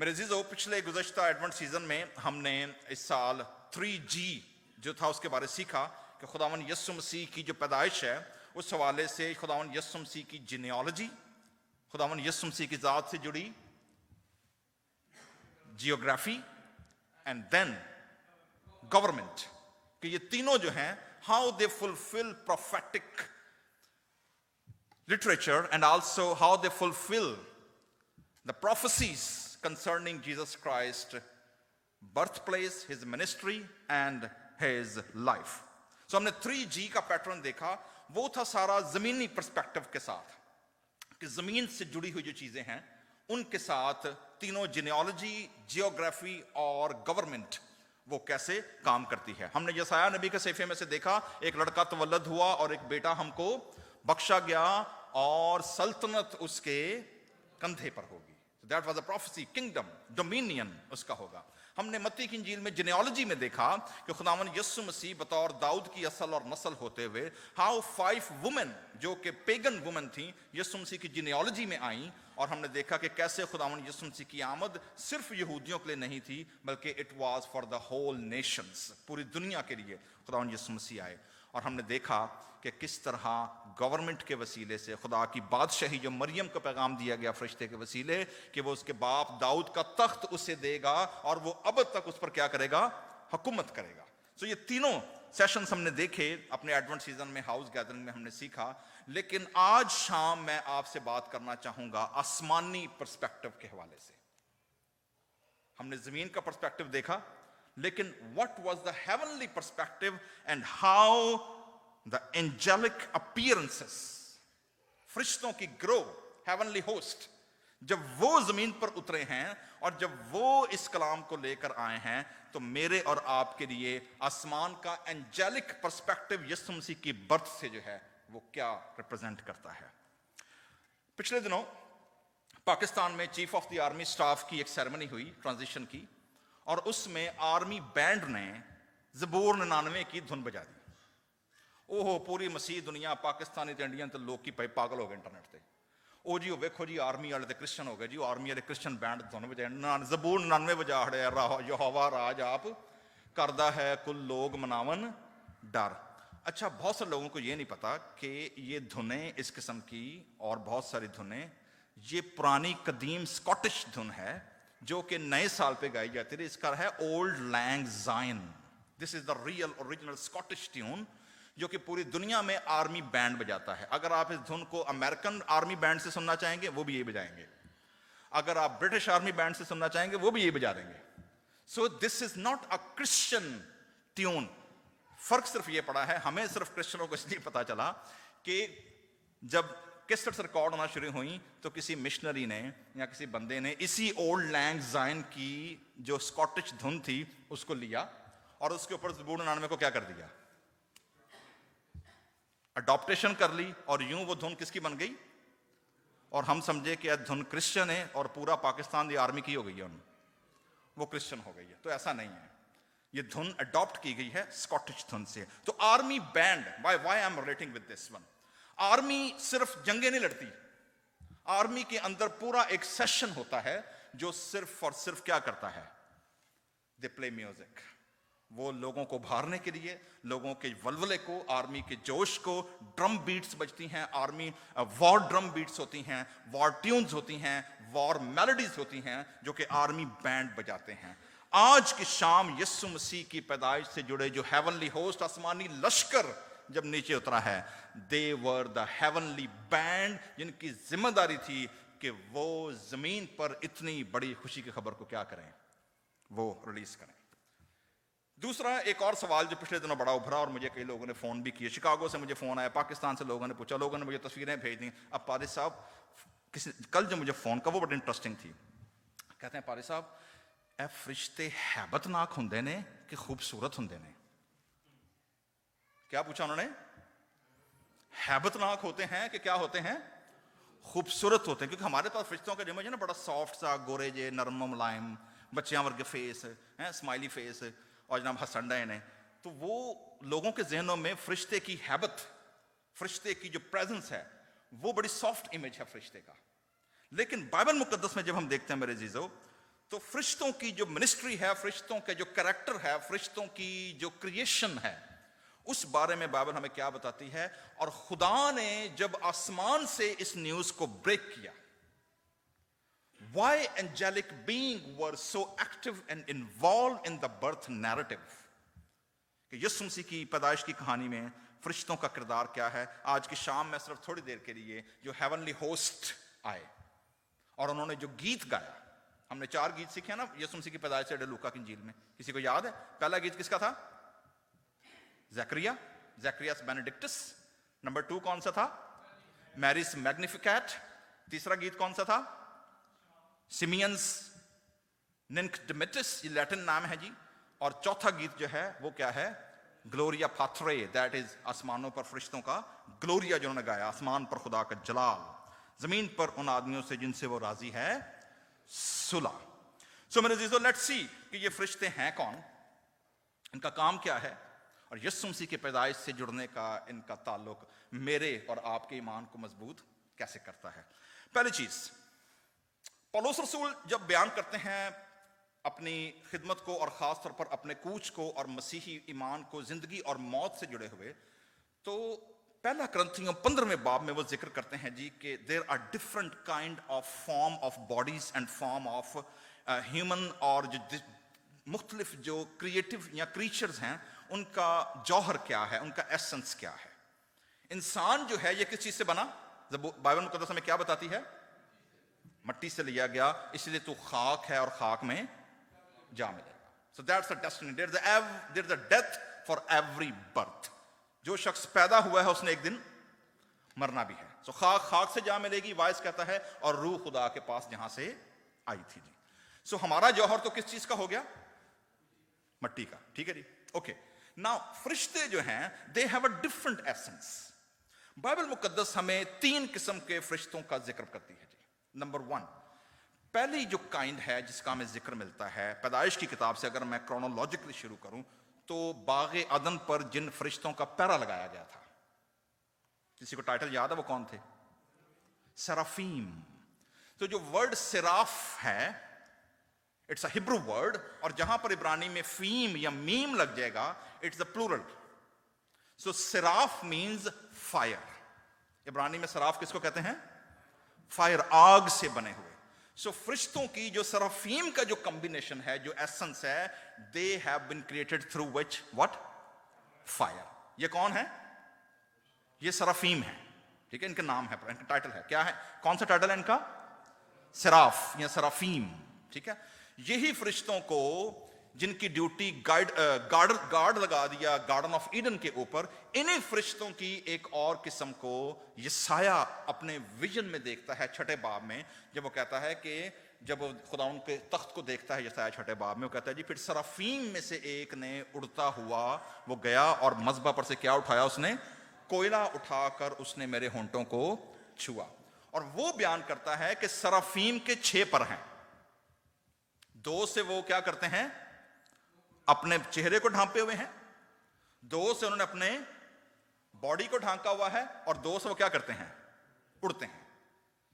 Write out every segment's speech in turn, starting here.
मेरे अजीजों, पिछले गुज़श्ता advent season में हमने इस साल 3G जो था उसके बारे में सीखा कि खुदावन यीशु मसीह की जो पैदाइश है उस हवाले से खुदावन यीशु मसीह की जीनियोलॉजी, खुदावन यीशु मसीह की ज़ात से जुड़ी जियोग्राफी एंड देन गवर्नमेंट, कि ये तीनों जो हैं how they fulfil prophetic literature and also how they fulfil the prophecies concerning Jesus Christ, birthplace, his ministry and his life. So हमने 3G का पैटर्न देखा। वो था सारा जमीनी पर्सपेक्टिव के साथ कि जमीन से जुड़ी हुई जो चीजें हैं उनके साथ तीनों जीनियोलॉजी, जियोग्राफी और गवर्नमेंट वो कैसे काम करती है। हमने यशायाह नबी के सहीफे में से देखा, एक लड़का तवल्लद हुआ और एक बेटा हमको बख्शा गया और सल्तनत उसके कंधे पर होगी। That was a prophecy, kingdom, dominion उसका होगा। हमने मत्ती की इंजील में जीनियोलॉजी में देखा कि खुदावन यीशु मसीह बतौर दाऊद की असल और नस्ल होते हुए हाउ 5 वुमेन जो कि पेगन वुमेन थी यीशु मसीह की जीनियोलॉजी में आई, और हमने देखा कि कैसे खुदावन यीशु मसीह की आमद सिर्फ यहूदियों के लिए नहीं थी बल्कि it was for the whole nations, पूरी दुनिया के लिए खुदावन यीशु मसीह आए। और हमने देखा कि किस तरह गवर्नमेंट के वसीले से खुदा की बादशाही जो मरियम को पैगाम दिया गया फरिश्ते के वसीले कि वो उसके बाप दाऊद का तख्त उसे देगा और वो अब तक उस पर क्या करेगा, हुकूमत करेगा। तो ये तीनों सेशंस हमने देखे अपने एडवेंट सीजन में, हाउस गैदरिंग में हमने सीखा। लेकिन आज शाम मैं आपसे बात करना चाहूंगा आसमानी पर्सपेक्टिव के हवाले से। हमने जमीन का पर्सपेक्टिव देखा, लेकिन what was the heavenly perspective and how the angelic appearances, फरिश्तों की ग्रोह, heavenly host, जब वो जमीन पर उतरे हैं और जब वो इस कलाम को लेकर आए हैं तो मेरे और आपके लिए आसमान का एंजेलिक पर्सपेक्टिव यीशु मसीह की बर्थ से जो है वो क्या रिप्रेजेंट करता है। पिछले दिनों पाकिस्तान में chief of the army staff की एक सेरेमनी हुई ट्रांजिशन की, और उसमें आर्मी बैंड ने ज़बूर 99 की धुन बजा दी। ओहो, पूरी मसीह दुनिया पाकिस्तानी ते इंडियन ते लोग की पागल हो गए इंटरनेट पे। ओ जी वेखो जी, आर्मी वाले ते क्रिश्चियन हो गए जी, आर्मी वाले क्रिश्चियन बैंड धुन बजाए, ज़बूर 99 बजा हड़े, यहोवा राज आप करदा है कुल लोग मनावन डर। अच्छा, बहुत सारे लोगों को ये नहीं पता कि ये धुनें इस किस्म की और बहुत सारी धुनें, ये पुरानी कदीम स्कॉटिश धुन है जो कि नए साल पे गाई जाती थी। इसका है auld lang syne. This is the real original Scottish tune जो कि पूरी दुनिया में आर्मी बैंड बजाता है। अगर आप इस धुन को अमेरिकन आर्मी बैंड से सुनना चाहेंगे वो भी यही बजाएंगे, अगर आप ब्रिटिश आर्मी बैंड से सुनना चाहेंगे वो भी यही बजा देंगे। So this is not a Christian tune. फर्क सिर्फ ये पड़ा है, हमें सिर्फ क्रिश्चियनों को इसलिए पता चला कि जब कैसेट्स रिकॉर्ड होना शुरू हुई तो किसी मिशनरी ने या किसी बंदे ने इसी ओल्ड लैंग ज़ाइन की जो स्कॉटिश धुन थी उसको लिया और उसके ऊपर ज़बूर 99 को क्या कर दिया, अडॉप्टेशन कर ली, और यूं वो धुन किसकी बन गई, और हम समझे कि यह धुन क्रिश्चियन है और पूरा पाकिस्तान दी आर्मी की हो गई है, वो क्रिश्चियन हो गई है। तो ऐसा नहीं है, ये धुन अडॉप्ट की गई है स्कॉटिश धुन से। तो army band, why I am relating with this one, army सिर्फ जंगे नहीं लड़ती, आर्मी के अंदर पूरा एक सेशन होता है जो सिर्फ और सिर्फ क्या करता है, दे प्ले म्यूजिक। वो लोगों को भारने के लिए, लोगों के वलवले को, आर्मी के जोश को, ड्रम बीट्स बजती हैं, आर्मी वॉर ड्रम बीट्स होती हैं, वॉर ट्यून्स होती हैं, वॉर मेलोडीज होती हैं जो कि आर्मी बैंड बजाते हैं। आज की शाम यीशु मसीह की पैदाइश से जुड़े जो हेवनली होस्ट, आसमानी लश्कर जब नीचे उतरा है, दे वर द हेवनली बैंड जिनकी जिम्मेदारी थी कि वो जमीन पर इतनी बड़ी खुशी की खबर को क्या करें, वो रिलीज करें। दूसरा एक और सवाल जो पिछले दिनों बड़ा उभरा और मुझे कई लोगों ने फोन भी किए, शिकागो से मुझे फोन आया, पाकिस्तान से लोगों ने पूछा, लोगों ने मुझे तस्वीरें भेज दी। अब पारी साहब कल जो मुझे फोन का वो बड़ी इंटरेस्टिंग थी, कहते हैं पारी साहब ए फरिश्ते हैबतनाक होंदे ने कि खूबसूरत होंदे ने। क्या पूछा उन्होंने, हैबतनाक होते हैं कि क्या होते हैं, खूबसूरत होते हैं। क्योंकि हमारे पास फरिश्तों का इमेज है ना, बड़ा सॉफ्ट सा, गोरे जे, नरम मुलायम, बच्चियां वर्ग फेस है, स्माइली फेस, और जनाब हसन रहे हैं। तो वो लोगों के जहनों में फरिश्ते की हैबत, फरिश्ते की जो प्रेजेंस है वो बड़ी सॉफ्ट इमेज है फरिश्ते का। लेकिन बाइबल मुकद्दस में जब हम देखते हैं मेरे जीजो, तो फरिश्तों की जो मिनिस्ट्री है, फरिश्तों का जो कैरेक्टर है, फरिश्तों की जो क्रिएशन है, उस बारे में बाइबल हमें क्या बताती है। और खुदा ने जब आसमान से इस न्यूज को ब्रेक किया, why angelic beings were so active and involved in the birth narrative, कि यीशु मसीह की पैदाइश की कहानी में फरिश्तों का किरदार क्या है। आज की शाम में सिर्फ थोड़ी देर के लिए जो हेवनली होस्ट आए और उन्होंने जो गीत गाया, हमने 4 गीत सीखे ना यीशु मसीह की पैदाइश से लूका की इंजील में। किसी को याद है पहला गीत किसका था? ज़करियास बेनेडिक्टस। नंबर 2 कौन सा था? मैरीज मैग्निफिकेट। तीसरा गीत कौन सा था? सिमियंस निन्कडिमिटिस, ये लैटिन नाम है जी। और चौथा गीत जो है वो क्या है? ग्लोरिया पाथरे, दैट इज आसमानों पर फरिश्तों का ग्लोरिया जो उन्होंने गाया, आसमान पर खुदा का जलाल, जमीन पर उन आदमियों से जिनसे वो राजी है सुला। सो मेरे अजीजों, लेट्स सी कि ये फरिश्ते हैं कौन, इनका काम क्या है, और यीशु मसीह के पैदाइश से जुड़ने का इनका ताल्लुक मेरे और आपके ईमान को मजबूत कैसे करता है। पहली चीज, पौलुस रसूल जब बयान करते हैं अपनी खिदमत को और खास तौर पर अपने कूच को और मसीही ईमान को जिंदगी और मौत से जुड़े हुए, तो पहला करंथियों 15वें बाब में वो जिक्र करते हैं जी कि there are different kind of form of bodies and form of human, और जो मुख्तलिफ जो क्रिएटिव या क्रीचर्स हैं उनका जौहर क्या है, उनका एसेंस क्या है। इंसान जो है ये किस चीज से बना? बाइबल मुकद्दस हमें क्या बताती है? मट्टी से लिया गया, इसलिए तू खाक है और खाक में जा मिलेगा। So that's the destiny, there is a death for every birth. जो शख्स पैदा हुआ है उसने एक दिन मरना भी है। सो खाक से जा मिलेगी, वाइस कहता है, और रूह खुदा के पास जहां से आई थी जी। सो हमारा जौहर तो किस चीज का हो गया? मट्टी का, ठीक है जी, ओके। नाउ फरिश्ते जो हैं they have a different essence. Bible मुकद्दस हमें 3 किस्म के फरिश्तों का जिक्र करती है जी। नंबर 1, पहली जो काइंड है जिसका हमें जिक्र मिलता है पैदाइश की किताब से, अगर मैं क्रोनोलॉजिकली शुरू करूं तो बागे अदन पर जिन फरिश्तों का पैरा लगाया गया था, किसी को टाइटल याद है वो कौन थे? सेराफीम। तो जो वर्ड सेराफ है, इट्स अ हिब्रू वर्ड, और जहां पर इब्रानी में फीम या मीम लग जाएगा it's a plural. So seraph means fire. इब्रानी में सराफ किसको कहते हैं? फायर, आग से बने हुए। सो फरिश्तों की जो सराफीम का जो कॉम्बिनेशन है, जो एसेंस है, they have been created through which what? Fire. ये कौन है? ये सराफीम है, ठीक है, इनका नाम है, इनका टाइटल है, क्या है, कौन सा टाइटल है इनका? सराफ या सराफीम, ठीक है। यही फरिश्तों को जिनकी ड्यूटी गार्ड लगा दिया गार्डन ऑफ ईडन के ऊपर, इन्हीं फरिश्तों की एक और किस्म को यसाया अपने विजन में देखता है 6ठे बाब में, जब वो कहता है कि जब वो खुदा उनके तख्त को देखता है, यसाया 6ठे बाब में वो कहता है जी, फिर सराफीम में से एक ने उड़ता हुआ वो गया और मज़बा पर से क्या उठाया उसने? कोयला उठाकर उसने मेरे होंठों को छुआ। और वो बयान करता है कि सराफीम के 6 पर हैं। 2 से वो क्या करते हैं? अपने चेहरे को ढांपे हुए हैं, 2 से उन्होंने अपने बॉडी को ढांका हुआ है, और 2 से वो क्या करते हैं? उड़ते हैं।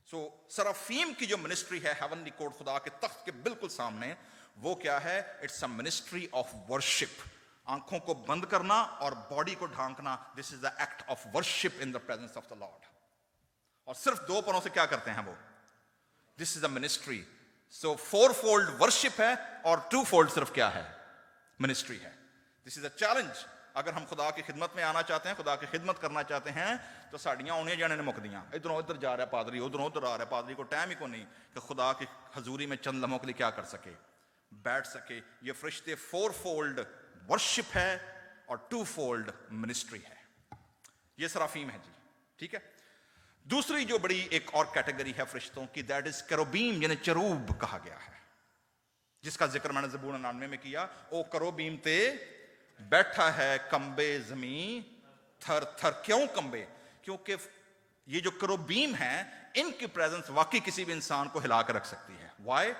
सो सराफीम की जो मिनिस्ट्री है हेवनली कोर्ट, खुदा के तख्त के बिल्कुल सामने, वो क्या है? It's a ministry of worship. आंखों को बंद करना और बॉडी को ढांकना, this is the act of worship in the presence of the lord. और सिर्फ 2 परों से क्या करते हैं वो? This is the ministry. So 4-fold worship है और 2-fold सिर्फ क्या है? मिनिस्ट्री है। This is a challenge. अगर हम खुदा की खिदमत में आना चाहते हैं, खुदा की खिदमत करना चाहते हैं, तो साड़ियां उन्हें जाने ने मुकदियां, इधरों उधर जा रहा है पादरी, उधरों उधर आ रहा है पादरी, को टाइम ही को नहीं कि खुदा की हजूरी में चंद लम्हों के लिए क्या कर सके? बैठ सके। ये फरिश्ते 4-fold वर्शिप है और 2-fold मिनिस्ट्री है। ये सराफीम है जी, ठीक है। दूसरी जो बड़ी एक और कैटेगरी है फरिश्तों की, दैट इज केरूबीम, यानी चरूब कहा गया है, जिसका जिक्र मैंने ज़बूर 99 में किया। ओ करोबीम ते बैठा है कंबे जमी थर थर। क्यों कंबे? क्योंकि ये जो करोबीम है, इनकी प्रेजेंस वाकई किसी भी इंसान को हिला कर रख सकती है। वाई?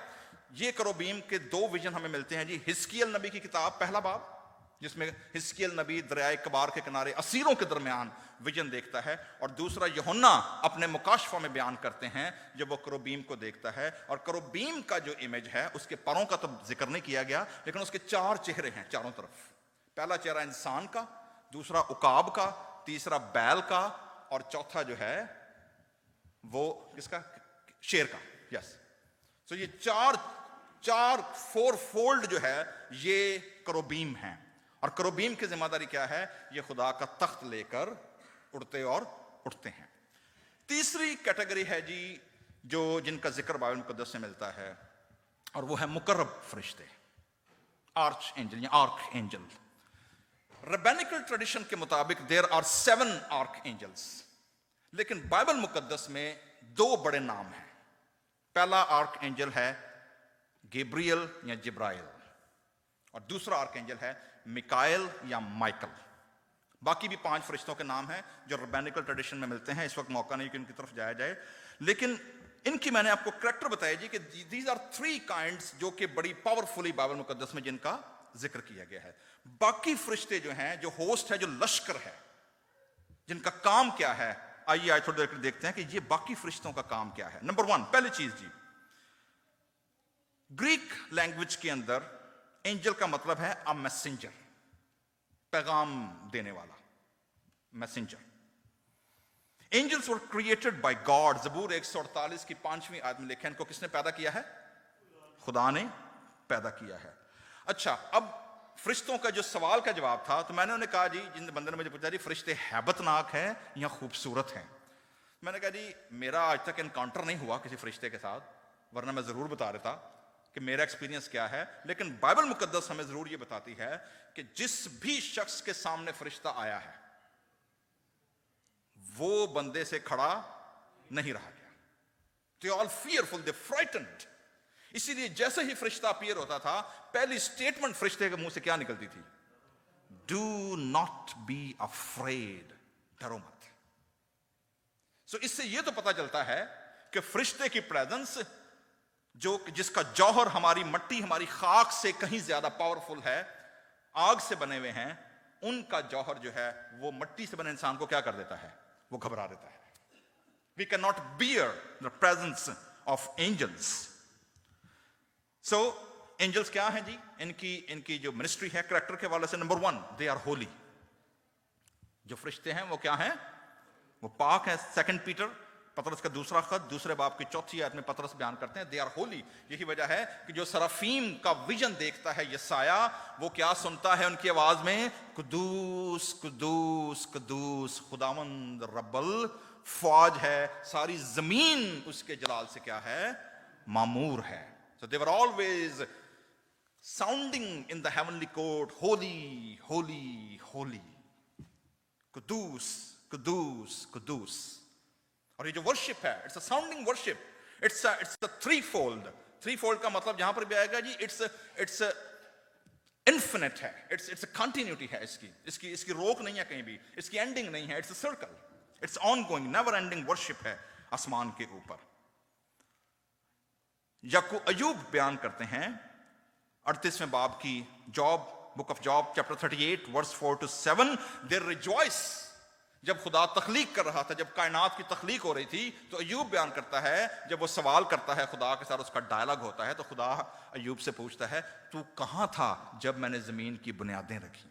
ये करोबीम के 2 विजन हमें मिलते हैं जी। हिजकिय्याल नबी की किताब 1 बाब जिसमें हिजकिय्याह नबी दरियाए कबार के किनारे असीरों के दरमियान विजन देखता है, और दूसरा यूहन्ना अपने मुकाशफा में बयान करते हैं जब वो करूबीम को देखता है। और करूबीम का जो इमेज है, उसके परों का तो जिक्र नहीं किया गया, लेकिन उसके 4 चेहरे हैं चारों तरफ। पहला चेहरा इंसान का, दूसरा उकाब का, तीसरा बैल का, और चौथा जो है वो किसका, शेर का। यस, तो ये चार 4 फोल्ड जो है ये करूबीम हैं। और करूबीम की जिम्मेदारी क्या है, ये खुदा का तख्त लेकर उड़ते और उठते हैं। तीसरी कैटेगरी है जी जो जिनका जिक्र बाइबल मुकद्दस से मिलता है, और वो है मुकर्रब फरिश्ते, आर्च एंजल या आर्क एंजल। रैबिनिकल ट्रेडिशन के मुताबिक देयर आर 7 आर्क एंजल्स, लेकिन बाइबल मुकद्दस में 2 बड़े नाम हैं। पहला आर्क एंजल है गैब्रियल या जिब्राइल, और दूसरा आर्क एंजल है मिकाएल या माइकल। बाकी भी 5 फरिश्तों के नाम हैं जो रैबिनिकल ट्रेडिशन में मिलते हैं। इस वक्त मौका नहीं कि उनकी तरफ जाया जाए, लेकिन इनकी मैंने आपको करैक्टर बताया जी कि दीज आर 3 काइंड्स जो कि बड़ी पावरफुली बाइबल मुकद्दस में जिनका जिक्र किया गया है। बाकी फरिश्ते जो हैं, जो होस्ट है, जो लश्कर है, जिनका काम क्या है, आइए आज थोड़ी देर देखते हैं कि ये बाकी फरिश्तों का काम क्या है। नंबर 1, पहली चीज जी, ग्रीक लैंग्वेज के अंदर एंजल का मतलब है अ मैसेंजर, पैगाम देने वाला, messenger. Angels were created by God. ज़बूर 148 की 5वीं आयत में लिखा है, इनको किसने पैदा किया है? खुदा ने पैदा किया है। अच्छा, अब फरिश्तों का जो सवाल का जवाब था, तो मैंने उन्हें कहा जी, जिन बंदे ने मुझे पूछा जी फरिश्ते हैबतनाक हैं या खूबसूरत हैं, मैंने कहा जी मेरा आज तक एनकाउंटर नहीं हुआ किसी फरिश्ते के साथ, वरना मैं जरूर बता देता कि मेरा एक्सपीरियंस क्या है। लेकिन बाइबल मुकद्दस हमें जरूर ये बताती है कि जिस भी शख्स के सामने फरिश्ता आया है वो बंदे से खड़ा नहीं रहा गया। They all fearful, they frightened. इसीलिए जैसे ही फरिश्ता अपीयर होता था, पहली स्टेटमेंट फरिश्ते के मुंह से क्या निकलती थी? डू नॉट बी अफ्रेड, डरो मत। सो इससे यह तो पता चलता है कि फरिश्ते की प्रेजेंस, जो जिसका जौहर हमारी मट्टी, हमारी खाक से कहीं ज्यादा पावरफुल है, आग से बने हुए हैं, उनका जौहर जो है वो मट्टी से बने इंसान को क्या कर देता है? वो घबरा देता है। We can not bear the presence of angels. So angels क्या हैं जी? इनकी जो मिनिस्ट्री है करैक्टर के हवाले से, नंबर 1, दे आर होली। जो फरिश्ते हैं वो क्या हैं? वो पाक है। 2 पीटर, पतरस का दूसरा खत, दूसरे बाब की 4वीं आयत में पतरस बयान करते हैं, दे आर होली। यही वजह है कि जो सराफीम का विजन देखता है यसाया, वो क्या सुनता है उनकी आवाज में? कुदूस कुदूस कुदूस खुदावंद रब्बल फौज है, सारी जमीन उसके जलाल से क्या है? मामूर है। So they were always sounding in the heavenly court, holy, holy, holy. Kudus, Kudus, Kudus. और ये जो वर्शिप है, it's a sounding worship. It's a threefold. Threefold का मतलब यहां पर भी आएगा जी, it's a infinite है, it's a continuity है इसकी रोक नहीं है कहीं भी, इसकी ending नहीं है, it's a circle. It's ongoing, never ending worship है आसमान के ऊपर। याकूब अयूब बयान करते हैं 38वें बाब की, Job, book of Job chapter 38 verse 4 to 7, they rejoice. जब खुदा तख्लीक कर रहा था, जब कायनात की तख्लीक हो रही थी, तो अयूब बयान करता है, जब वो सवाल करता है खुदा के साथ, उसका डायलॉग होता है, तो खुदा अयूब से पूछता है, तू कहां था जब मैंने जमीन की बुनियादें रखी?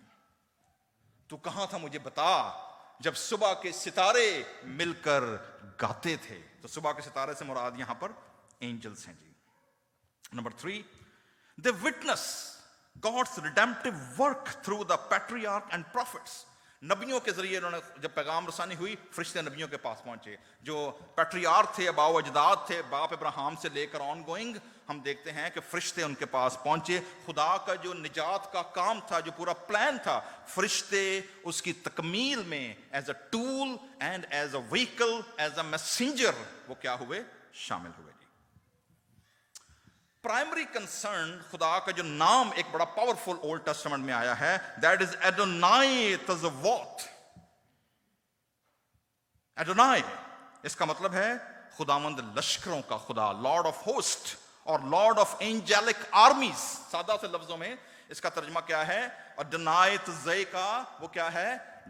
तू कहां था मुझे बता, जब सुबह के सितारे मिलकर गाते थे। तो सुबह के सितारे से मुराद यहां पर एंजल्स हैं जी। Number 3, they witness God's redemptive work through the patriarch and prophets. नबियों के जरिए उन्होंने जब पैगाम रसानी हुई, फरिश्ते नबियों के पास पहुंचे। जो पैट्रियार्क थे, आबाओ अजदाद थे, बाप इब्राहिम से लेकर ऑन गोइंग, हम देखते हैं कि फरिश्ते उनके पास पहुंचे। खुदा का जो निजात का काम था, जो पूरा प्लान था, फरिश्ते उसकी तकमील में as a tool and as a vehicle, as a messenger, वो क्या हुए? शामिल हुए। प्राइमरी कंसर्न, खुदा का जो नाम एक बड़ा पावरफुल ओल्ड टेस्टामेंट में आया है, दैट इज एडोनाई तज़वॉत। एडोनाई इसका मतलब है खुदावंद लश्करों का खुदा, लॉर्ड ऑफ होस्ट। और लॉर्ड ऑफ एंजेलिक आर्मीज। सादा से लफ्जों में इसका तर्जमा क्या है? और डनायत जय का वो क्या है?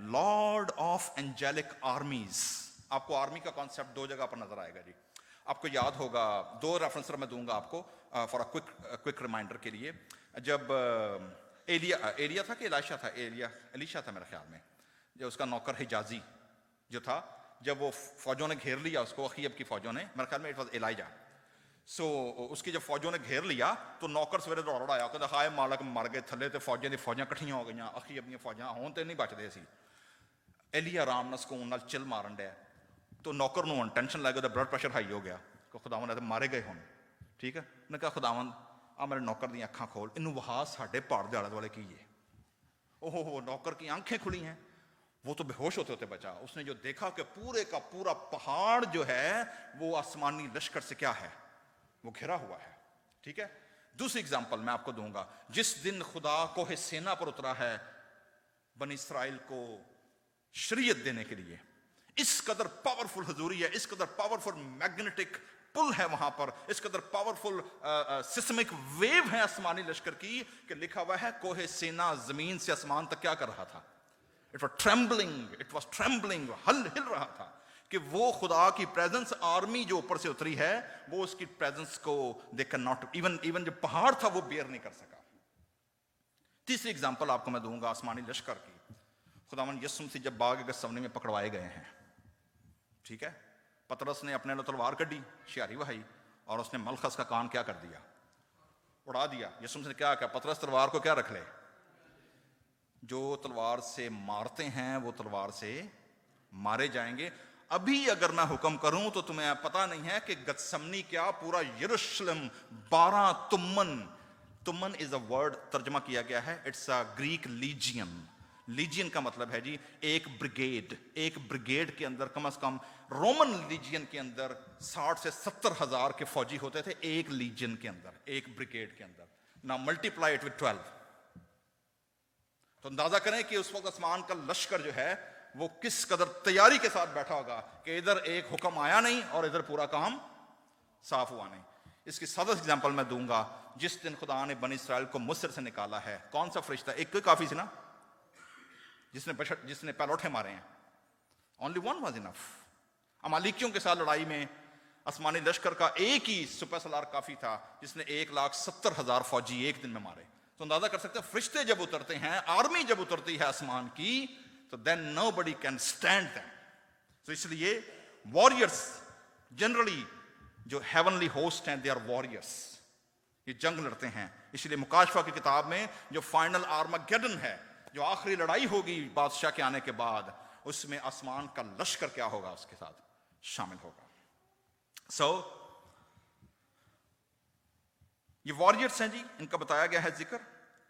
Lord of angelic armies. आपको आर्मी का कॉन्सेप्ट दो जगह पर नजर आएगा जी। आपको याद होगा, दो रेफरेंस मैं दूंगा आपको फॉर अ क्विक रिमाइंडर के लिए। जब एलिया था कि एलिशा था? एलिशा था मेरे ख्याल में, जो उसका नौकर हिजाजी जो था, जब वो फौजों ने घेर लिया उसको, अखीब की फौजों ने, मेरे ख्याल में इट वाज एलाइजा। सो उसकी जब फौजों ने घेर लिया तो नौकर सवेरे दौड़ आया, कहता हाय मालक मर गए थले, तो फौजें दी फौजां कट्ठियां हो गई, अखीब दी फौजां होण ते नहीं बचदे सी। एलिया आराम नाल सकून नाल चिल मारन डया, तो नौकर नूं टेंशन लग गई, ਉਹਦਾ ब्लड प्रेशर हाई हो गया कि खुदावंद तो मारे गए हुण। ठीक है, उन्हें कहा खुदावंद आ मेरे नौकर दी अखां खोल, इनू वहा साडे पहाड़ दे आले दुआले की है। ओहो, नौकर की आंखें खुली हैं, वो तो बेहोश होते होते बचा। उसने जो देखा कि पूरे का पूरा पहाड़ जो है वो आसमानी लश्कर से क्या है, वो घिरा हुआ है। ठीक है, दूसरी एग्जांपल मैं आपको दूंगा। जिस दिन खुदा कोहे सेना पर उतरा है बनी इस्राइल को शरीयत देने के लिए, इस कदर पावरफुल हजूरी है, इस कदर पावरफुल मैग्नेटिक पुल है वहां पर, इस कदर पावरफुल सिस्मिक वेव है आसमानी लश्कर की, कि लिखा हुआ है कोहे सेना जमीन से आसमान तक क्या कर रहा था? इट वॉज ट्रेम्बलिंग, हिल रहा था कि वो खुदा की प्रेजेंस, आर्मी जो ऊपर से उतरी है, वो उसकी प्रेजेंस को दे कैन नॉट, इवन जो पहाड़ था वो बेयर नहीं कर सका। तीसरी एग्जांपल आपको मैं दूंगा आसमानी लश्कर की। खुदावन यीशु मसीह जब बाग गसमनी में पकड़वाए गए हैं, ठीक है, पतरस ने अपने तलवार कड़ी, शियारी वहाई, और उसने मलखस का कान क्या कर दिया? उड़ा दिया। यीशु मसीह ने क्या कहा? पतरस तलवार को क्या रख ले? जो तलवार से मारते हैं वो तलवार से मारे जाएंगे। अभी अगर मैं हुक्म करूं तो तुम्हें पता नहीं है कि गतसमनी क्या, पूरा यरूशलेम 12 तुमन इज अ वर्ड तर्जमा किया गया है, it's a Greek lesion. Lesion का मतलब है जी एक ब्रिगेड। एक ब्रिगेड के अंदर कम से कम रोमन लीजियन के अंदर 60 से 70 हजार के फौजी होते थे एक लीजियन के अंदर, एक ब्रिगेड के अंदर। ना मल्टीप्लाई इट विद 12, तो अंदाजा करें कि उस वक्त आसमान का लश्कर जो है वो किस कदर तैयारी के साथ बैठा होगा कि इधर एक हुक्म आया नहीं और इधर पूरा काम साफ हुआ नहीं। इसकी सादा एग्जांपल मैं दूंगा। जिस दिन खुदा ने बनी इस्राइल को मिस्र से निकाला है, कौन सा फरिश्ता? एक कोई काफी थी ना, जिसने पैलोठे मारे हैं? Only one was enough. अमालिकियों के साथ लड़ाई में आसमानी लश्कर का एक ही सुपर सलार काफी था, जिसने 1,70,000 फौजी एक दिन में मारे। तो अंदाजा कर सकते हैं फरिश्ते जब उतरते हैं, आर्मी जब उतरती है आसमान की, तो then nobody can stand them. तो इसलिए वॉरियर्स जनरली जो हेवनली होस्ट हैं, दे आर वॉरियर्स, ये जंग लड़ते हैं। इसलिए मुकाशफा की किताब में जो फाइनल आर्मागेडन है, जो आखिरी लड़ाई होगी बादशाह के आने के बाद, उसमें आसमान का लश्कर क्या होगा उसके साथ शामिल होगा। सो ये वॉरियर्स हैं जी, इनका बताया गया है जिक्र।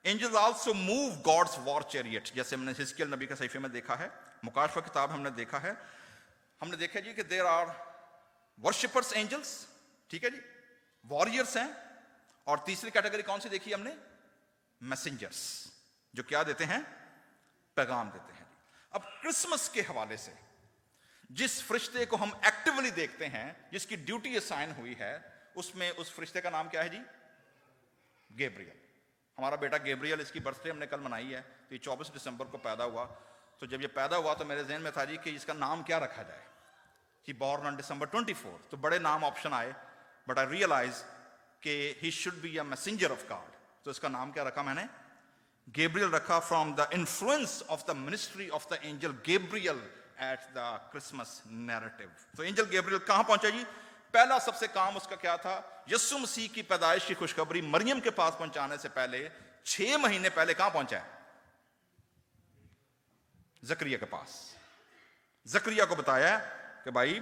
Angels also move God's war chariot, जैसे हमने हिजकिय्याह नबी का सहीफे में देखा है, मुकाशफा किताब हमने देखा है। हमने देखा जी कि देयर आर वर्शिपर्स एंजल्स, ठीक है जी, वॉरियर्स हैं। और तीसरी कैटेगरी कौन सी देखी हमने? मैसेंजर्स, जो क्या देते हैं? पैगाम देते हैं। अब क्रिसमस के हवाले से जिस फरिश्ते को हम एक्टिवली देखते हैं, जिसकी ड्यूटी असाइन हुई है, उसमें उस फरिश्ते का नाम क्या है जी? गैब्रियल। हमारा बेटा गैब्रियल, इसकी बर्थडे हमने कल मनाई है, तो ये 24 दिसंबर को पैदा हुआ। तो जब ये पैदा हुआ तो मेरे जहन में था जी कि इसका नाम क्या रखा जाए। ही बॉर्न ऑन December 24, तो बड़े नाम ऑप्शन आए, बट आई रियलाइज कि he should be a messenger of God. तो इसका नाम क्या रखा मैंने? गैब्रियल रखा, from the influence of the ministry of the angel Gabriel at the Christmas narrative. तो एंजल गैब्रियल कहां पहुंचा जी? पहला सबसे काम उसका क्या था? यीशु मसीह की पैदाइश की खुशखबरी मरियम के पास पहुंचाने से पहले 6 महीने पहले कहां पहुंचा है? जकरिया के पास। जकरिया को बताया कि भाई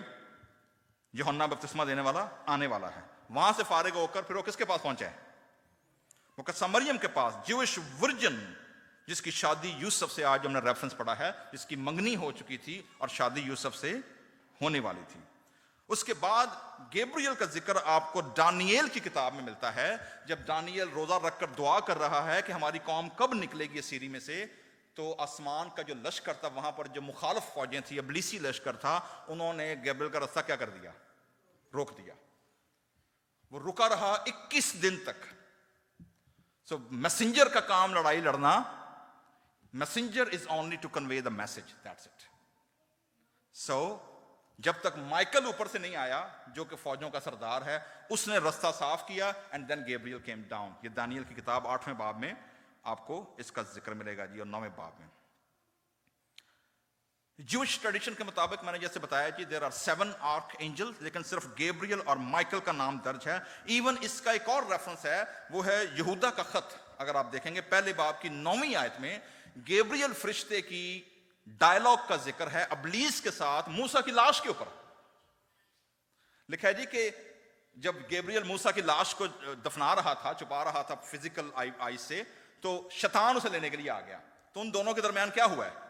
यूहन्ना बपतिस्मा देने वाला आने वाला है। वहां से फारिग होकर फिर वो किसके पास पहुंचा है? मुकद्दसा मरियम के पास, ज्यूइश वर्जिन, जिसकी शादी यूसुफ से, आज हमने रेफरेंस पढ़ा है, जिसकी मंगनी हो चुकी थी और शादी यूसुफ से होने वाली थी। उसके बाद गैब्रियल का जिक्र आपको दानियेल की किताब में मिलता है, जब दानियेल रोजा रखकर दुआ कर रहा है कि हमारी कौम कब निकलेगी सीरी में से। तो आसमान का जो लश्कर था, वहां पर जो मुखालिफ फौजें थी, इब्लीसी लश्कर था, उन्होंने गैब्रियल का रास्ता क्या कर दिया? रोक दिया। वो रुका रहा 21 दिन तक। सो मैसेंजर का काम लड़ाई लड़ना, messenger is only to convey the message, that's it. So जब तक माइकल ऊपर से नहीं आया, जो कि फौजों का सरदार है, उसने रास्ता साफ किया, and then Gabriel came down. ये दानियल की किताब 8वें बाब में आपको इसका जिक्र मिलेगा जी, और 9वें बाब में। ज्यूइश ट्रेडिशन के मुताबिक मैंने जैसे बताया कि देयर आर 7 आर्क एंजल्स, लेकिन सिर्फ गैब्रियल और माइकल का नाम दर्ज है। इवन इसका एक और रेफरेंस है, वो है यहूदा का खत। अगर आप देखेंगे पहले बाब की 9वीं आयत में गैब्रियल फरिश्ते की डायलॉग का जिक्र है अबलीस के साथ मूसा की लाश के ऊपर। लिखा है जी कि जब गैब्रियल मूसा की लाश को दफना रहा था, छुपा रहा था फिजिकल आई से, तो शैतान उसे लेने के लिए आ गया। तो उन दोनों के दरमियान क्या हुआ है?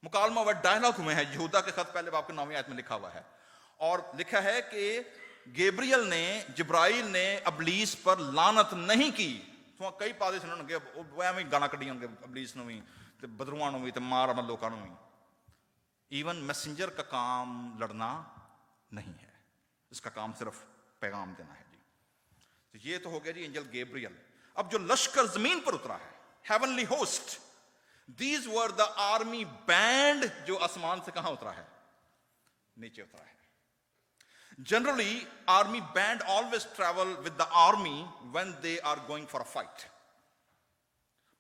मुकालमा हुआ, डायलॉग हुए हैं। यहूदा के खत पहले बाब की 9वीं आयत में लिखा हुआ है, और लिखा है कि गैब्रियल ने, जिब्राइल ने अबलीस पर लानत नहीं की। तो कई पादे सुनने वो एवं गाना कढ़ी होंगे अबलीस नु भी, ते बदरुआ नु भी, ते मार अमल लोकां नु भी। इवन मैसेंजर का काम लड़ना नहीं है, इसका काम सिर्फ पैगाम देना है जी। तो ये तो हो गया जी एंजल गैब्रियल। अब जो लश्कर जमीन पर उतरा है, heavenly host, these were the army band, जो आसमान से कहां उतरा है? नीचे उतरा है। Generally army band always travel with the army when they are going for a fight.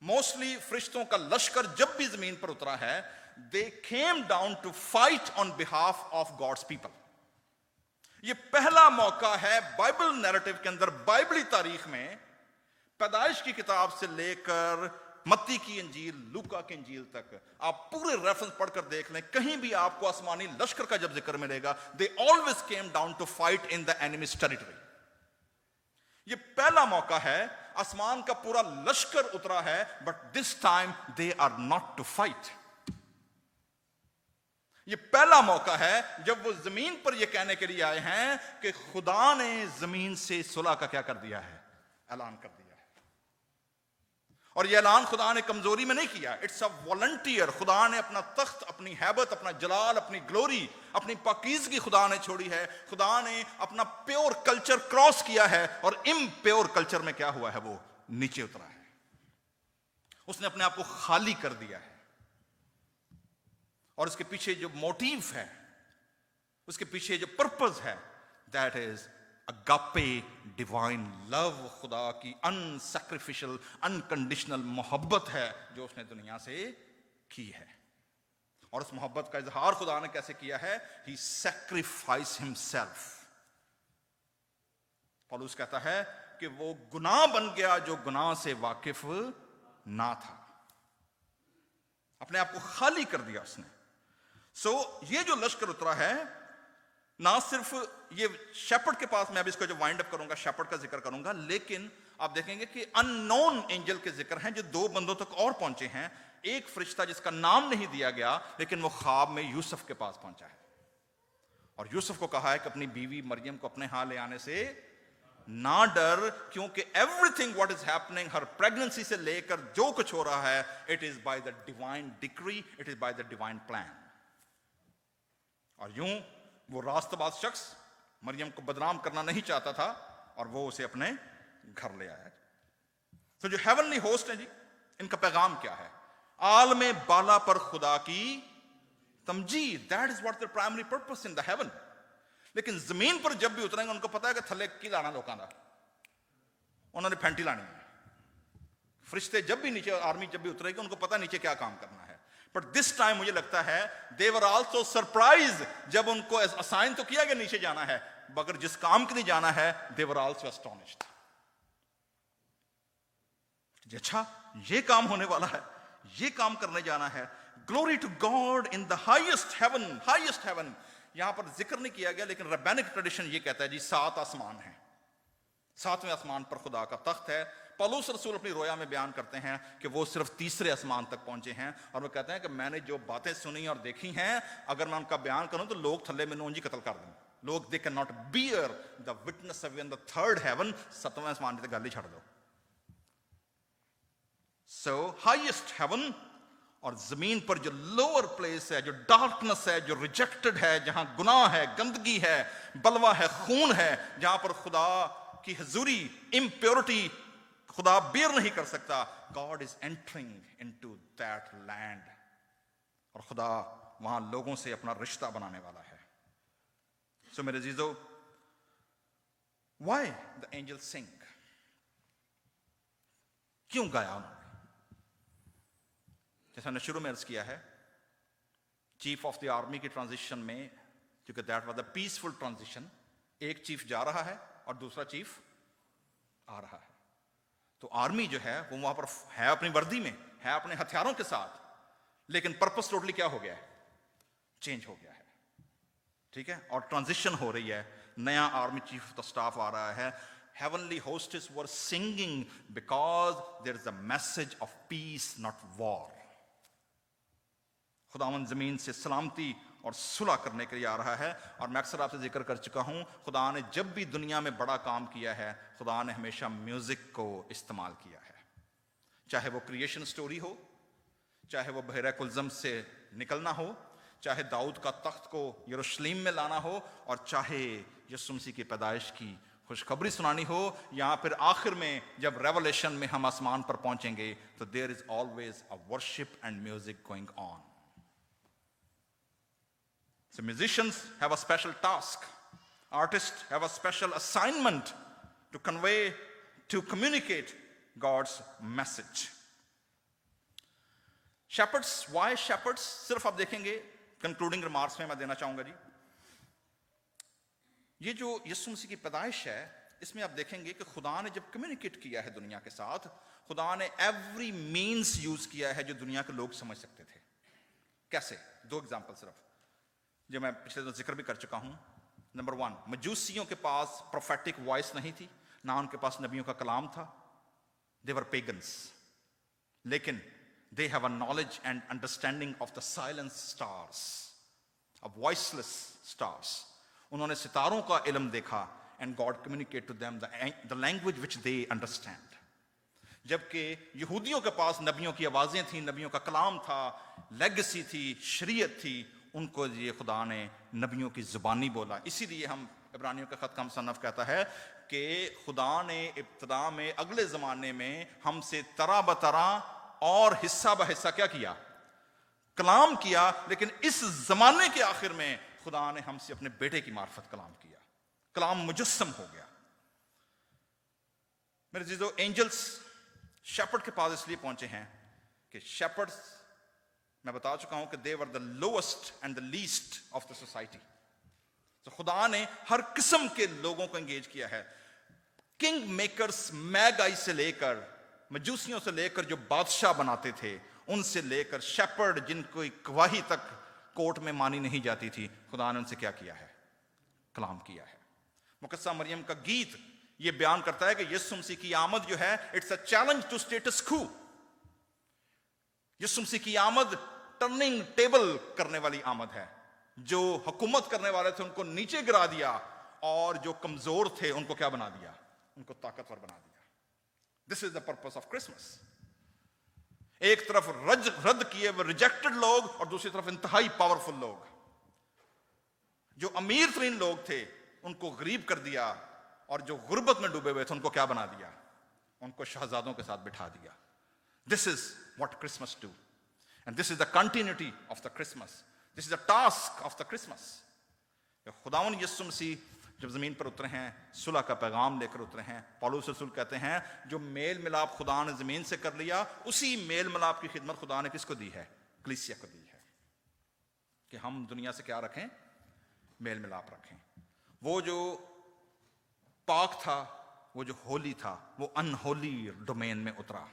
Mostly फरिश्तों का लश्कर जब भी जमीन पर उतरा है, they came down to fight on behalf of God's people. ये पहला मौका है बाइबल नैरेटिव के अंदर, बाइबली तारीख में, पैदाइश की किताब से लेकर मत्ती की इंजील, लूका की इंजील तक, आप पूरे रेफरेंस पढ़कर देख लें, कहीं भी आपको आसमानी लश्कर का जब जिक्र मिलेगा, they always came down to fight in the enemy's territory. ये पहला मौका है, आसमान का पूरा लश्कर उतरा है, but this time they are not to fight. ये पहला मौका है जब वो जमीन पर ये कहने के लिए आए हैं कि खुदा ने जमीन से सुलह का क्या कर दिया है? ऐलान कर दिया है। और ये ऐलान खुदा ने कमजोरी में नहीं किया, इट्स अ वॉलंटियर। खुदा ने अपना तख्त, अपनी हैबत, अपना जलाल, अपनी ग्लोरी, अपनी पाकीज़गी खुदा ने छोड़ी है। खुदा ने अपना प्योर कल्चर क्रॉस किया है, और इम्प्योर कल्चर में क्या हुआ है? वो नीचे उतरा है। उसने अपने आप को खाली कर दिया है, और उसके पीछे जो मोटिव है, उसके पीछे जो पर्पस है, that is agape divine love. खुदा की अनसैक्रिफिशियल, अनकंडीशनल मोहब्बत है जो उसने दुनिया से की है। और उस मोहब्बत का इजहार खुदा ने कैसे किया है? ही सैक्रिफाइस हिमसेल्फ। पौलुस कहता है कि वो गुनाह बन गया जो गुनाह से वाकिफ ना था, अपने आप को खाली कर दिया उसने। सो ये जो लश्कर उतरा है, ना सिर्फ ये शेपर्ड के पास, मैं अभी इसको जो वाइंड अप करूंगा शेपर्ड का जिक्र करूंगा, लेकिन आप देखेंगे कि अननोन एंजल के जिक्र हैं जो 2 बंदों तक और पहुंचे हैं। एक फरिश्ता जिसका नाम नहीं दिया गया, लेकिन वो ख्वाब में यूसुफ के पास पहुंचा है, और यूसुफ को कहा है कि अपनी बीवी मरियम को अपने हाथ ले आने से ना डर, क्योंकि everything what is happening, her pregnancy से लेकर जो कुछ हो रहा है, it is by the divine decree, it is by the divine plan. और यूं वो रास्तबाज शख्स मरियम को बदनाम करना नहीं चाहता था, और वो उसे अपने घर ले आया। तो जो हेवनली होस्ट है जी, इनका पैगाम क्या है? आलमे बाला पर खुदा की Tamjeed, that is what the primary purpose in the haven. लेकिन जमीन पर जब भी उतरेंगे, उनको पता है कि थले की लाना लोगों का, उन्होंने फैंटी लानी है। फरिश्ते जब भी नीचे, आर्मी जब भी उतरेगी, उनको पता नीचे क्या काम करना है। बट दिस टाइम मुझे लगता है दे वर आल्सो सरप्राइज, जब उनको असाइन तो किया गया नीचे जाना है, मगर जिस काम के लिए जाना है, दे वर आल्सो एस्टोनिश्ड। अच्छा, ये काम होने वाला है, ये काम करने जाना है। Glory to God in the highest heaven. Highest heaven यहां पर जिक्र नहीं किया गया, लेकिन रब्बानिक ट्रेडिशन ये कहता है जी 7 आसमान है। 7वें आसमान पर खुदा का तख्त है। पौलुस रसूल अपनी रोया में बयान करते हैं कि वो सिर्फ 3रे आसमान तक पहुंचे हैं, और वो कहते हैं कि मैंने जो बातें सुनी और देखी हैं, अगर मैं उनका बयान करूं तो लोग थल्ले में नूंजी कत्ल कर दें। लोग they can not bear the witness of the 3rd heaven. 7वें आसमान की गल ही छड़ दो। सो हाईएस्ट हेवन, और जमीन पर जो लोअर प्लेस है, जो डार्कनेस है, जो रिजेक्टेड है, जहां गुनाह है, गंदगी है, बलवा है, खून है, जहां पर खुदा की हजूरी, इम्प्योरिटी खुदा बेयर नहीं कर सकता, God is entering into that land, और खुदा वहां लोगों से अपना रिश्ता बनाने वाला है। सो मेरे जीजो, व्हाई द एंजल सिंग, क्यों गाया उन्होंने? जैसा मैंने शुरू में अर्ज किया है, चीफ ऑफ द आर्मी की ट्रांजिशन में, क्योंकि that was the peaceful transition, एक चीफ जा रहा है और दूसरा चीफ आ रहा है। तो आर्मी जो है वो वहां पर है अपनी वर्दी में, है अपने हथियारों के साथ, लेकिन पर्पस टोटली क्या हो गया है? चेंज हो गया है। ठीक है, और ट्रांजिशन हो रही है, नया army chief of the staff आ रहा है। Heavenly hosts were singing because there is a message of peace, not war. खुदावन जमीन से सलामती और सुलह करने के लिए आ रहा है। और मैं अक्सर आपसे जिक्र कर चुका हूं, खुदा ने जब भी दुनिया में बड़ा काम किया है, खुदा ने हमेशा म्यूजिक को इस्तेमाल किया है। चाहे वो क्रिएशन स्टोरी हो, चाहे वो बहरा कुलजम से निकलना हो, चाहे दाऊद का तख्त को यरूशलेम में लाना हो, और चाहे यीशु मसीह की पैदाइश की खुशखबरी सुनानी हो, या फिर आखिर में जब रेवलेशन में हम आसमान पर पहुंचेंगे, तो there is always a worship and music going on. So musicians have a special task. Artists have a special assignment to convey, to communicate God's message. Shepherds, why shepherds? सिर्फ आप देखेंगे कंक्लूडिंग रिमार्क्स में मैं देना चाहूंगा जी, ये जो यीशु मसीह की पैदाइश है, इसमें आप देखेंगे कि खुदा ने जब कम्युनिकेट किया है दुनिया के साथ, खुदा ने एवरी मीन्स यूज किया है जो दुनिया के लोग समझ सकते थे। कैसे? दो एग्जाम्पल सिर्फ, जो मैं पिछले दिन जिक्र भी कर चुका हूं। नंबर 1, मजूसियों के पास प्रोफेटिक वॉइस नहीं थी, ना उनके पास नबियों का कलाम था। दे वर पेगन्स, लेकिन they have a knowledge and understanding of the silence stars, of voiceless stars. उन्होंने सितारों का इल्म देखा, and God communicate to them the language which they understand. जबकि यहूदियों के पास नबियों की आवाजें थी, नबियों का कलाम था, लेगेसी थी, शरीयत थी, उनको ये खुदा ने नबियों की जुबानी बोला। इसीलिए हम इब्रानियों का खत का मुसन्नफ कहता है कि खुदा ने इब्तिदा में अगले जमाने में हमसे तरह बतरह और हिस्सा ब हिस्सा क्या किया? कलाम किया। लेकिन इस जमाने के आखिर में खुदा ने हमसे अपने बेटे की मार्फत कलाम किया, कलाम मुजस्सम हो गया। मेरे जीजो, एंजल्स शेपर्ड के पास इसलिए पहुंचे हैं कि शेपर्ड्स, मैं बता चुका हूं कि they were the lowest and the least of the society. तो खुदा ने हर किस्म के लोगों को एंगेज किया है, किंग मेकर्स, मैगाई से लेकर, मजूसियों से लेकर जो बादशाह बनाते थे, उनसे लेकर शेपर्ड जिनको गवाही तक कोर्ट में मानी नहीं जाती थी, खुदा ने उनसे क्या किया है? कलाम किया है। मुकद्दसा मरियम का गीत ये बयान करता है कि यीशु मसीह की आमद जो है, it's a challenge to status quo. यीशु मसीह की आमद टर्निंग टेबल करने वाली आमद है। जो हुकूमत करने वाले थे उनको नीचे गिरा दिया, और जो कमजोर थे उनको क्या बना दिया? उनको ताकतवर बना दिया। This is the purpose of Christmas. एक तरफ रद्द किए हुए रिजेक्टेड लोग, और दूसरी तरफ इंतहाई पावरफुल लोग। जो अमीर तरीन लोग थे उनको गरीब कर दिया, और जो गुर्बत में डूबे हुए थे उनको क्या बना दिया? उनको शहजादों के साथ बिठा दिया। This is what Christmas do, and this is the continuity of the Christmas. This is the task of the Christmas. खुदावन यीशु मसीह जब जमीन पर उतरे हैं, सुलह का पैगाम लेकर उतरे हैं। पौलुस रसूल कहते हैं, जो मेल मिलाप खुदा ने जमीन से कर लिया, उसी मेल मिलाप की खिदमत खुदा ने किसको दी है? कलीसिया को दी है, कि हम दुनिया से क्या रखें? मेल मिलाप रखें। वो जो पाक था, वो जो होली था, वो अनहोली डोमेन में उतरा।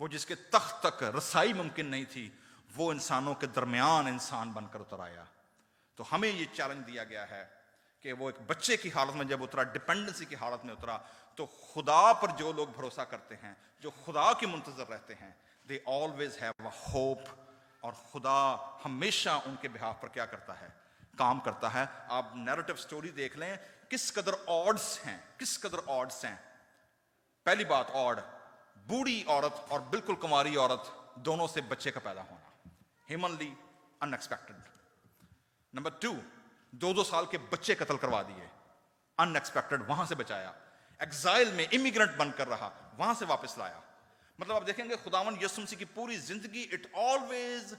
वो जिसके तख्त तक रसाई मुमकिन नहीं थी, वो इंसानों के दरमियान इंसान बनकर उतर आया। तो हमें ये चैलेंज दिया गया है कि वो एक बच्चे की हालत में जब उतरा, डिपेंडेंसी की हालत में उतरा, तो खुदा पर जो लोग भरोसा करते हैं, जो खुदा के मुंतजर रहते हैं, they always have a hope. और खुदा हमेशा उनके बिहाफ पर क्या करता है? काम करता है। आप नैरेटिव स्टोरी देख लें, किस कदर ऑड्स हैं, किस कदर ऑड्स हैं। पहली बात, ऑड, बूढ़ी औरत और बिल्कुल कुंवारी औरत दोनों से बच्चे का पैदा होना, ह्यूमनली अनएक्सपेक्टेड। नंबर 2, 2 साल के बच्चे कत्ल करवा दिए, अनएक्सपेक्टेड, वहां से बचाया। एग्जाइल में इमिग्रेंट बनकर रहा, वहां से वापस लाया। मतलब आप देखेंगे खुदावन यीशु मसीह की पूरी जिंदगी it always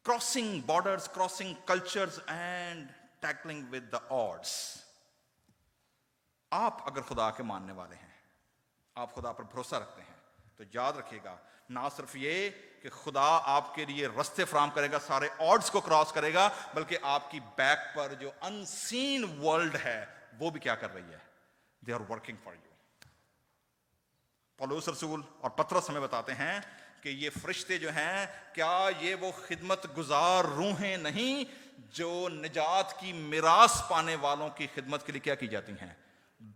crossing borders, crossing cultures and tackling with the odds. आप अगर खुदा के मानने वाले हैं, आप खुदा पर भरोसा रखते हैं, तो याद रखिएगा ना सिर्फ ये कि खुदा आपके लिए रास्ते फराहम करेगा, सारे ऑड्स को क्रॉस करेगा, बल्कि आपकी बैक पर जो अनसीन वर्ल्ड है वो भी क्या कर रही है, they are working for you. पौलुस रसूल और पतरस हमें बताते हैं कि ये फरिश्ते जो हैं, क्या ये वो खिदमत गुजार रूहें नहीं जो निजात की मिरास पाने वालों की खिदमत के लिए क्या की जाती हैं,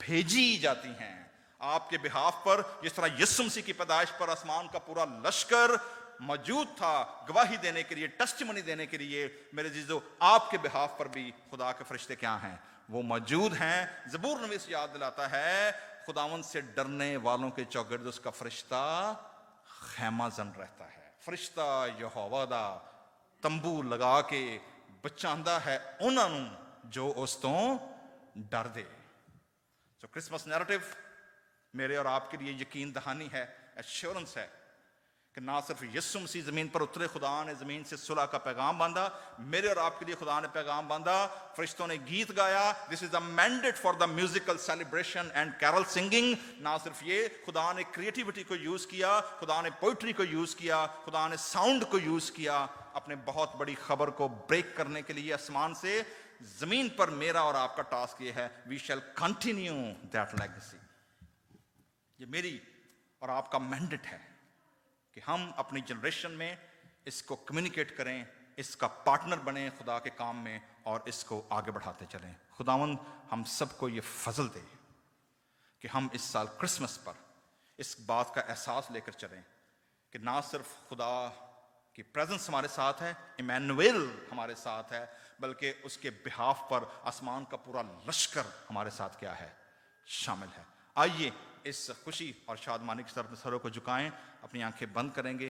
भेजी जाती हैं। आपके बिहाफ पर जिस तरह यीशु मसीह की पैदाइश पर आसमान का पूरा लश्कर मौजूद था गवाही देने के लिए, टेस्टिमनी देने के लिए, मेरे जीजो आपके बिहाफ पर भी खुदा के फरिश्ते क्या हैं, वो मौजूद हैं। ज़बूर नवीस याद दिलाता है खुदावन से डरने वालों के चौगिर्द उसका फरिश्ता खैमा जन रहता है। फरिश्ता यहोवा दा तंबू लगा के बचांदा है उन्होंने जो उस तो डर दे। सो क्रिसमस नैरेटिव मेरे और आपके लिए यकीन दहानी है, एश्योरेंस है कि ना सिर्फ यीशु मसीह जमीन पर उतरे, खुदा ने जमीन से सुलह का पैगाम बांधा, मेरे और आपके लिए खुदा ने पैगाम बांधा, फरिश्तों ने गीत गाया। This is a mandate for the musical celebration and carol singing. ना सिर्फ ये, खुदा ने क्रिएटिविटी को यूज किया, खुदा ने पोइट्री को यूज किया, खुदा ने साउंड को यूज किया अपने बहुत बड़ी खबर को ब्रेक करने के लिए आसमान से जमीन पर। मेरा और आपका टास्क ये है, we shall continue that legacy. ये मेरी और आपका मैंडेट है कि हम अपनी जनरेशन में इसको कम्युनिकेट करें, इसका पार्टनर बने खुदा के काम में और इसको आगे बढ़ाते चलें। खुदावंद हम सबको ये फजल दे कि हम इस साल क्रिसमस पर इस बात का एहसास लेकर चलें कि ना सिर्फ खुदा की प्रेजेंस हमारे साथ है, इमैनुएल हमारे साथ है, बल्कि उसके बिहाफ पर आसमान का पूरा लश्कर हमारे साथ क्या है, शामिल है। आइए इस खुशी और शादमानी की तरफ सरों को झुकाएं, अपनी आंखें बंद करेंगे।